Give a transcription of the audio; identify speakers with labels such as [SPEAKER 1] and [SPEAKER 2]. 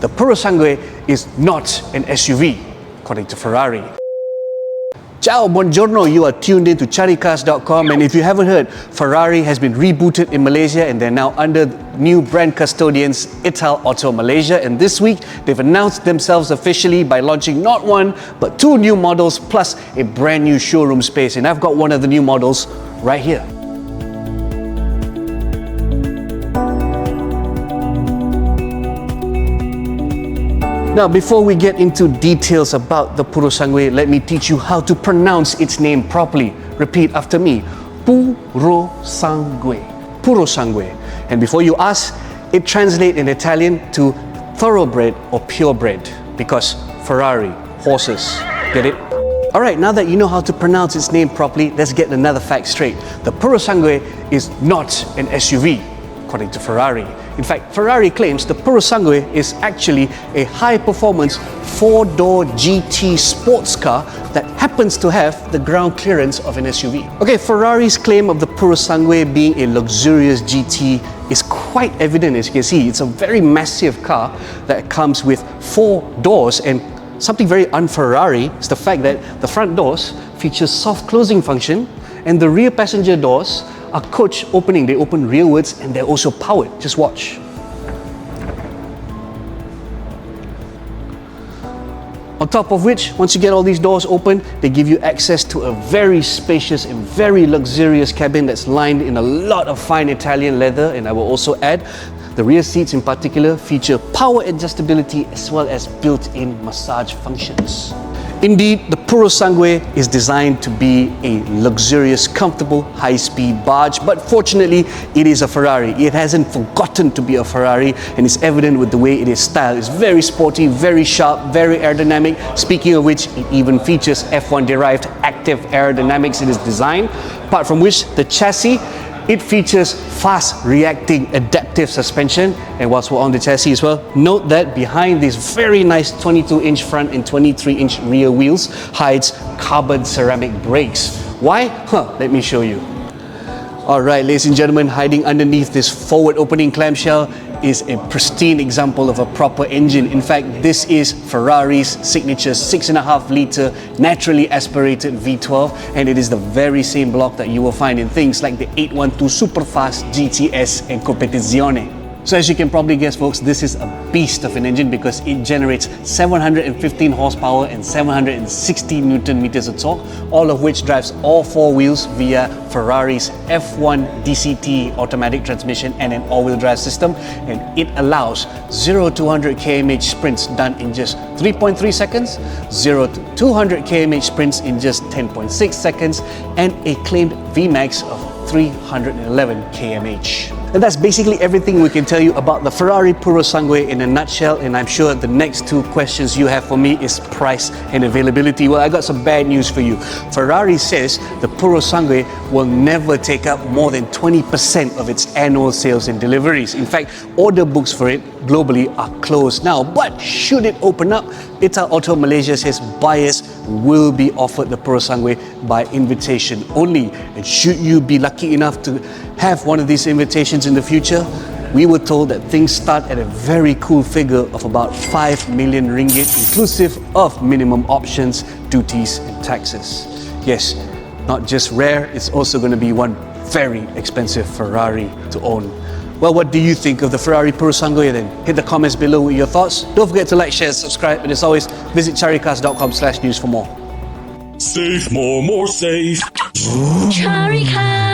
[SPEAKER 1] The Purosangue is not an SUV, according to Ferrari. Ciao, buongiorno, you are tuned in to Caricarz.com, and if you haven't heard, Ferrari has been rebooted in Malaysia and they're now under new brand custodians Ital Auto Malaysia, and this week they've announced themselves officially by launching not one but two new models plus a brand new showroom space, and I've got one of the new models right here. Now, before we get into details about the Purosangue, let me teach you how to pronounce its name properly. Repeat after me. Purosangue. Purosangue. And before you ask, it translates in Italian to thoroughbred or purebred, because Ferrari, horses. Get it? Alright, now that you know how to pronounce its name properly, let's get another fact straight. The Purosangue is not an SUV, according to Ferrari. In fact, Ferrari claims the Purosangue is actually a high-performance four-door GT sports car that happens to have the ground clearance of an SUV. Okay, Ferrari's claim of the Purosangue being a luxurious GT is quite evident, as you can see. It's a very massive car that comes with four doors, and something very un-Ferrari is the fact that the front doors feature soft closing function and the rear passenger doors are coach opening. They open rearwards and they're also powered. Just watch. On top of which, once you get all these doors open, they give you access to a very spacious and very luxurious cabin that's lined in a lot of fine Italian leather, and I will also add the rear seats in particular feature power adjustability as well as built-in massage functions. Indeed, the Purosangue is designed to be a luxurious, comfortable, high-speed barge, but fortunately, it is a Ferrari. It hasn't forgotten to be a Ferrari, and it's evident with the way it is styled. It's very sporty, very sharp, very aerodynamic. Speaking of which, it even features F1-derived active aerodynamics in its design, apart from which the chassis, it features fast-reacting adaptive suspension. And whilst we're on the chassis as well, note that behind these very nice 22-inch front and 23-inch rear wheels hides carbon ceramic brakes. Why? Let me show you. Alright, ladies and gentlemen, hiding underneath this forward-opening clamshell is a pristine example of a proper engine. In fact, this is Ferrari's signature 6.5-litre naturally aspirated V12, and it is the very same block that you will find in things like the 812 Superfast, GTS and Competizione. So as you can probably guess, folks, this is a beast of an engine because it generates 715 horsepower and 760 Newton meters of torque, all of which drives all four wheels via Ferrari's F1 DCT automatic transmission and an all-wheel drive system, and it allows 0 to 100 km/h sprints done in just 3.3 seconds, 0 to 200 km/h sprints in just 10.6 seconds, and a claimed Vmax of 311 km/h. And that's basically everything we can tell you about the Ferrari Purosangue in a nutshell, and I'm sure the next two questions you have for me is price and availability. Well, I got some bad news for you. Ferrari says the Purosangue will never take up more than 20% of its annual sales and deliveries. In fact, order books for it globally are closed now, but should it open up, Ital Auto Malaysia says buyers will be offered the Purosangue by invitation only. And should you be lucky enough to have one of these invitations in the future, we were told that things start at a very cool figure of about 5 million ringgit, inclusive of minimum options, duties and taxes. Yes, not just rare, it's also going to be one very expensive Ferrari to own. Well, what do you think of the Ferrari Purosangue then? Hit the comments below with your thoughts. Don't forget to like, share, subscribe, and as always, visit Caricarz.com/news for more.
[SPEAKER 2] Safe, more safe.
[SPEAKER 3] Caricarz.